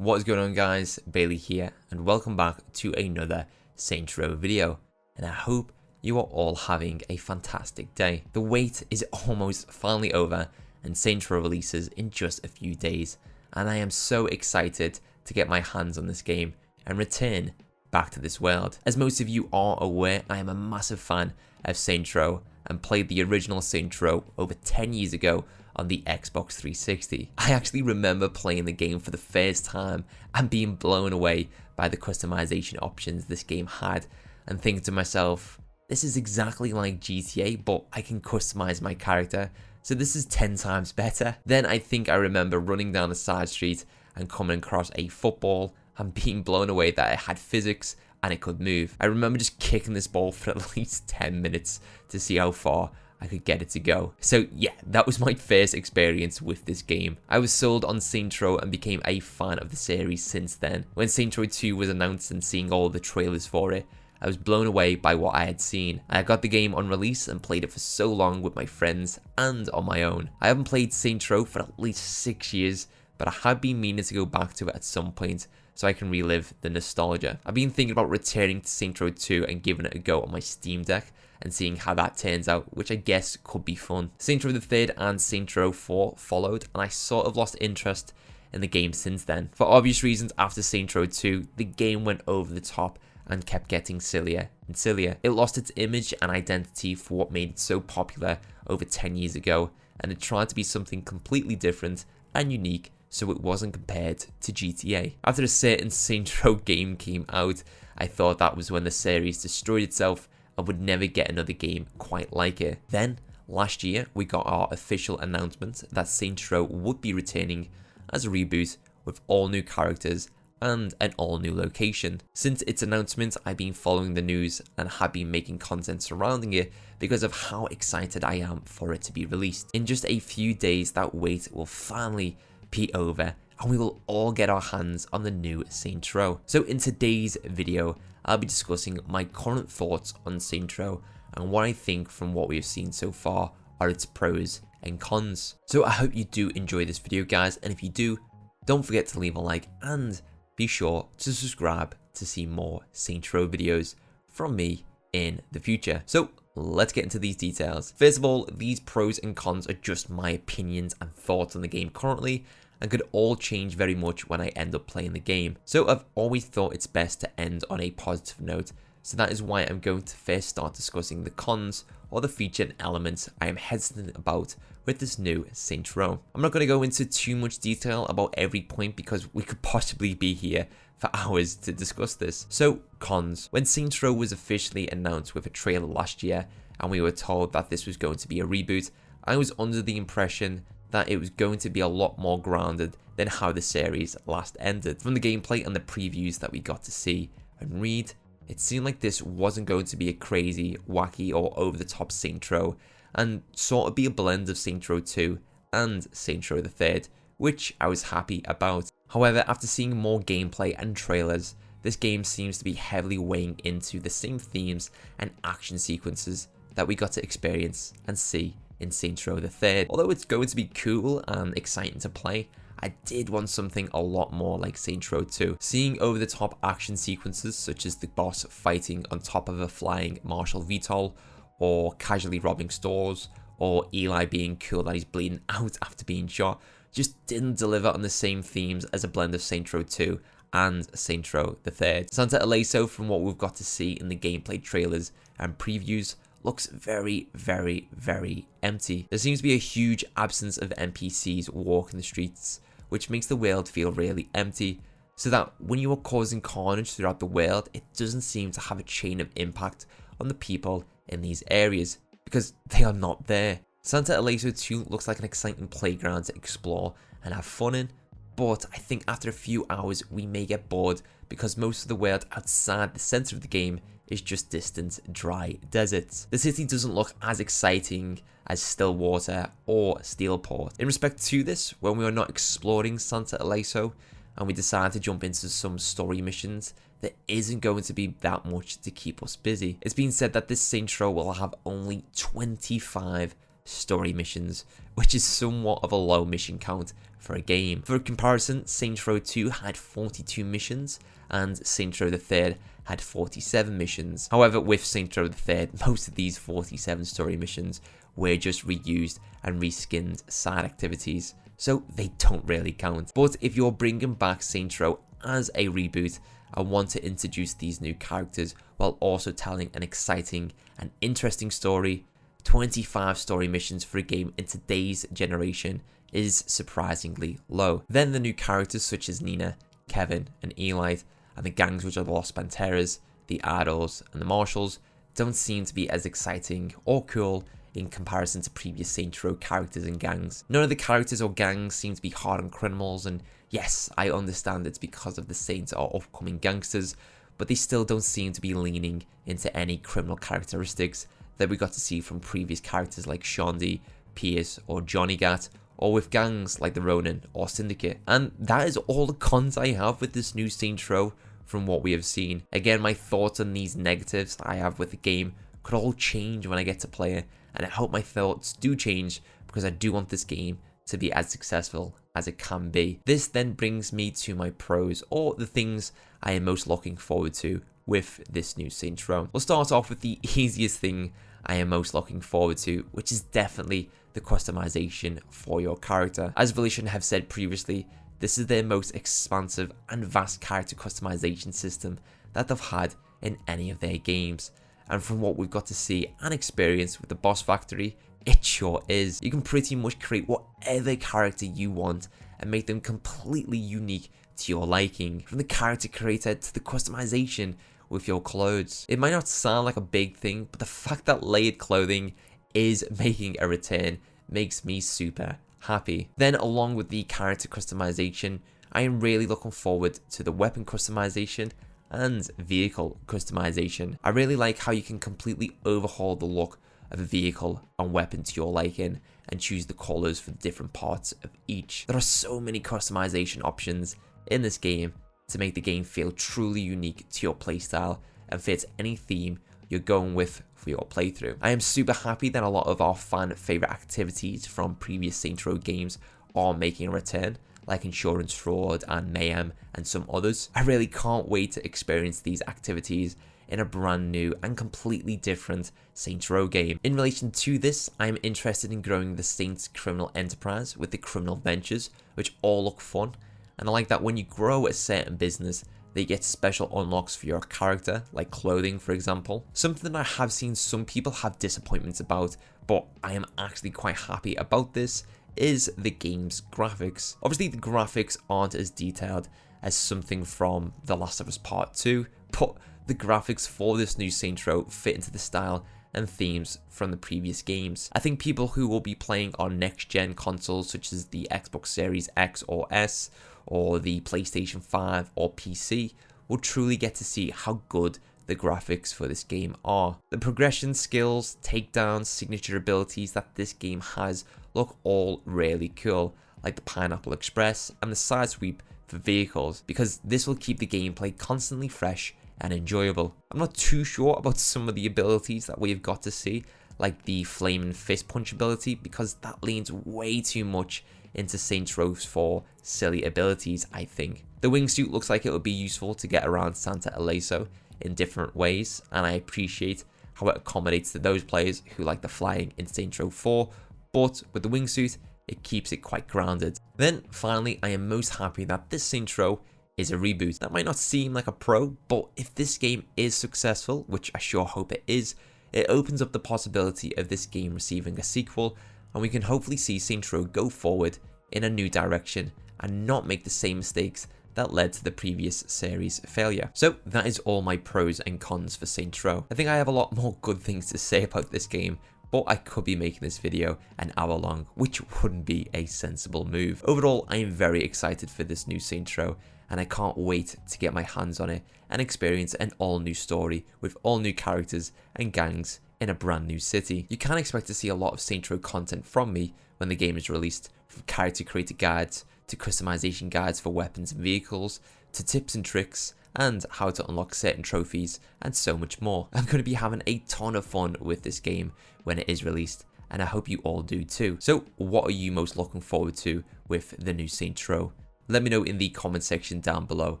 What is going on, guys? Bailey here, and welcome back to another Saints Row video, and I hope you are all having a fantastic day. The wait is almost finally over, and Saints Row releases in just a few days, and I am so excited to get my hands on this game and return back to this world. As most of you are aware, I am a massive fan of Saints Row and played the original Saints Row over 10 years ago on the Xbox 360. I actually remember playing the game for the first time and being blown away by the customization options this game had, and thinking to myself, this is exactly like GTA, but I can customize my character, so this is 10 times better. Then I think I remember running down a side street and coming across a football and being blown away that it had physics and it could move. I remember just kicking this ball for at least 10 minutes to see how far I could get it to go. So yeah, that was my first experience with this game. I was sold on Saints Row and became a fan of the series since then. When Saints Row 2 was announced and seeing all the trailers for it, I was blown away by what I had seen. I got the game on release and played it for so long with my friends and on my own. I haven't played Saints Row for at least 6 years, but I have been meaning to go back to it at some point so I can relive the nostalgia. I've been thinking about returning to Saints Row 2 and giving it a go on my Steam Deck and seeing how that turns out, which I guess could be fun. Saints Row the 3rd and Saints Row 4 followed, and I sort of lost interest in the game since then. For obvious reasons, after Saints Row 2, the game went over the top and kept getting sillier and sillier. It lost its image and identity for what made it so popular over 10 years ago, and it tried to be something completely different and unique, so it wasn't compared to GTA. After a certain Saints Row game came out, I thought that was when the series destroyed itself and would never get another game quite like it. Then, last year, we got our official announcement that Saints Row would be returning as a reboot with all new characters and an all new location. Since its announcement, I've been following the news and have been making content surrounding it because of how excited I am for it to be released. In just a few days, that wait will finally be over and we will all get our hands on the new Saints Row. So in today's video, I'll be discussing my current thoughts on Saints Row and what I think from what we have seen so far are its pros and cons. So I hope you do enjoy this video, guys, and if you do, don't forget to leave a like and be sure to subscribe to see more Saints Row videos from me in the future. So let's get into these details. First of all, these pros and cons are just my opinions and thoughts on the game currently, and could all change very much when I end up playing the game. So I've always thought it's best to end on a positive note, so that is why I'm going to first start discussing the cons or the featured elements I am hesitant about with this new Saints Row. I'm not going to go into too much detail about every point because we could possibly be here for hours to discuss this. So, cons. When Saints Row was officially announced with a trailer last year and we were told that this was going to be a reboot, I was under the impression that it was going to be a lot more grounded than how the series last ended. From the gameplay and the previews that we got to see and read, it seemed like this wasn't going to be a crazy, wacky or over-the-top Saints Row, and sort of be a blend of Saints Row 2 and Saints Row the 3rd, which I was happy about. However, after seeing more gameplay and trailers, this game seems to be heavily weighing into the same themes and action sequences that we got to experience and see in Saints Row the 3rd. Although it's going to be cool and exciting to play, I did want something a lot more like Saints Row 2. Seeing over-the-top action sequences such as the boss fighting on top of a flying Marshall VTOL, or casually robbing stores, or Eli being cool that he's bleeding out after being shot, just didn't deliver on the same themes as a blend of Saints Row 2 and Saints Row the 3rd. Santa Aleso, from what we've got to see in the gameplay trailers and previews, looks very, very, very empty. There seems to be a huge absence of NPCs walking the streets, which makes the world feel really empty, so that when you are causing carnage throughout the world, it doesn't seem to have a chain of impact on the people in these areas, because they are not there. Santa Aleso 2 looks like an exciting playground to explore and have fun in, but I think after a few hours we may get bored because most of the world outside the center of the game is just distant, dry deserts. The city doesn't look as exciting as Stillwater or Steelport. In respect to this, when we are not exploring Santa Aleso and we decide to jump into some story missions, there isn't going to be that much to keep us busy. It's been said that this Saints Row will have only 25 story missions, which is somewhat of a low mission count for a game. For comparison, Saints Row 2 had 42 missions and Saints Row the Third had 47 missions. However, with Saints Row the Third, most of these 47 story missions were just reused and reskinned side activities, so they don't really count. But if you're bringing back Saints Row as a reboot and want to introduce these new characters while also telling an exciting and interesting story, 25 story missions for a game in today's generation is surprisingly low. Then the new characters such as Nina, Kevin and Eli, and the gangs which are the Los Panteras, the Idols and the Marshals don't seem to be as exciting or cool in comparison to previous Saints Row characters and gangs. None of the characters or gangs seem to be hardened criminals, and yes, I understand it's because of the Saints are upcoming gangsters, but they still don't seem to be leaning into any criminal characteristics that we got to see from previous characters like Shondi, Pierce or Johnny Gat, or with gangs like the Ronin or Syndicate. And that is all the cons I have with this new Saints Row from what we have seen. Again, my thoughts on these negatives I have with the game could all change when I get to play it, and I hope my thoughts do change because I do want this game to be as successful as it can be. This then brings me to my pros, or the things I am most looking forward to with this new Saints Row. We'll start off with the easiest thing I am most looking forward to, which is definitely the customization for your character. As Volition have said previously, this is their most expansive and vast character customization system that they've had in any of their games. And from what we've got to see and experience with the Boss Factory, it sure is. You can pretty much create whatever character you want and make them completely unique to your liking, from the character creator to the customization with your clothes. It might not sound like a big thing, but the fact that layered clothing is making a return makes me super happy. Then along with the character customization, I am really looking forward to the weapon customization and vehicle customization. I really like how you can completely overhaul the look of a vehicle and weapon to your liking and choose the colors for the different parts of each. There are so many customization options in this game to make the game feel truly unique to your playstyle and fit any theme you're going with for your playthrough. I am super happy that a lot of our fan favorite activities from previous Saints Row games are making a return, like insurance fraud and mayhem and some others. I really can't wait to experience these activities in a brand new and completely different Saints Row game. In relation to this, I am interested in growing the Saints criminal enterprise with the criminal ventures, which all look fun, and I like that when you grow a certain business, they get special unlocks for your character, like clothing for example. Something that I have seen some people have disappointments about, but I am actually quite happy about this, is the game's graphics. Obviously the graphics aren't as detailed as something from The Last of Us Part 2, but the graphics for this new Saints Row fit into the style and themes from the previous games. I think people who will be playing on next-gen consoles such as the Xbox Series X or S, or the PlayStation 5 or PC, will truly get to see how good the graphics for this game are. The progression skills, takedowns, signature abilities that this game has look all really cool, like the Pineapple Express and the side sweep for vehicles, because this will keep the gameplay constantly fresh and enjoyable. I'm not too sure about some of the abilities that we've got to see, like the Flaming Fist Punch ability, because that leans way too much into Saints Row 4 silly abilities, I think. The wingsuit looks like it would be useful to get around Santa Aleso in different ways, and I appreciate how it accommodates to those players who like the flying in Saints Row 4, but with the wingsuit, it keeps it quite grounded. Then finally, I am most happy that this Saints Row is a reboot. That might not seem like a pro, but if this game is successful, which I sure hope it is, it opens up the possibility of this game receiving a sequel, and we can hopefully see Saints Row go forward in a new direction and not make the same mistakes that led to the previous series failure. So that is all my pros and cons for Saints Row. I think I have a lot more good things to say about this game, but I could be making this video an hour long, which wouldn't be a sensible move. Overall, I am very excited for this new Saints Row, and I can't wait to get my hands on it and experience an all new story with all new characters and gangs in a brand new city. You can expect to see a lot of Saints Row content from me when the game is released, from character creator guides to customization guides for weapons and vehicles, to tips and tricks, and how to unlock certain trophies, and so much more. I'm going to be having a ton of fun with this game when it is released, and I hope you all do too. So what are you most looking forward to with the new Saints Row? Let me know in the comment section down below.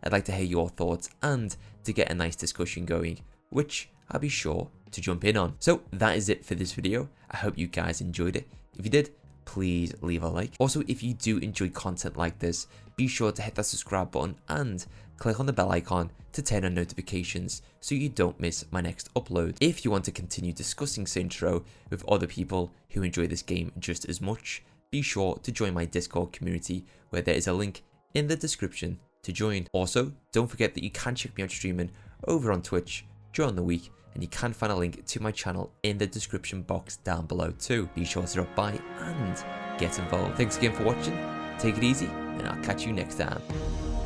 I'd like to hear your thoughts and to get a nice discussion going, which I'll be sure to jump in on. So that is it for this video. I hope you guys enjoyed it. If you did, please leave a like. Also, if you do enjoy content like this, be sure to hit that subscribe button and click on the bell icon to turn on notifications so you don't miss my next upload. If you want to continue discussing Saints Row with other people who enjoy this game just as much, be sure to join my Discord community where there is a link in the description to join. Also, don't forget that you can check me out streaming over on Twitch during the week, and you can find a link to my channel in the description box down below too. Be sure to drop by and get involved. Thanks again for watching, take it easy, and I'll catch you next time.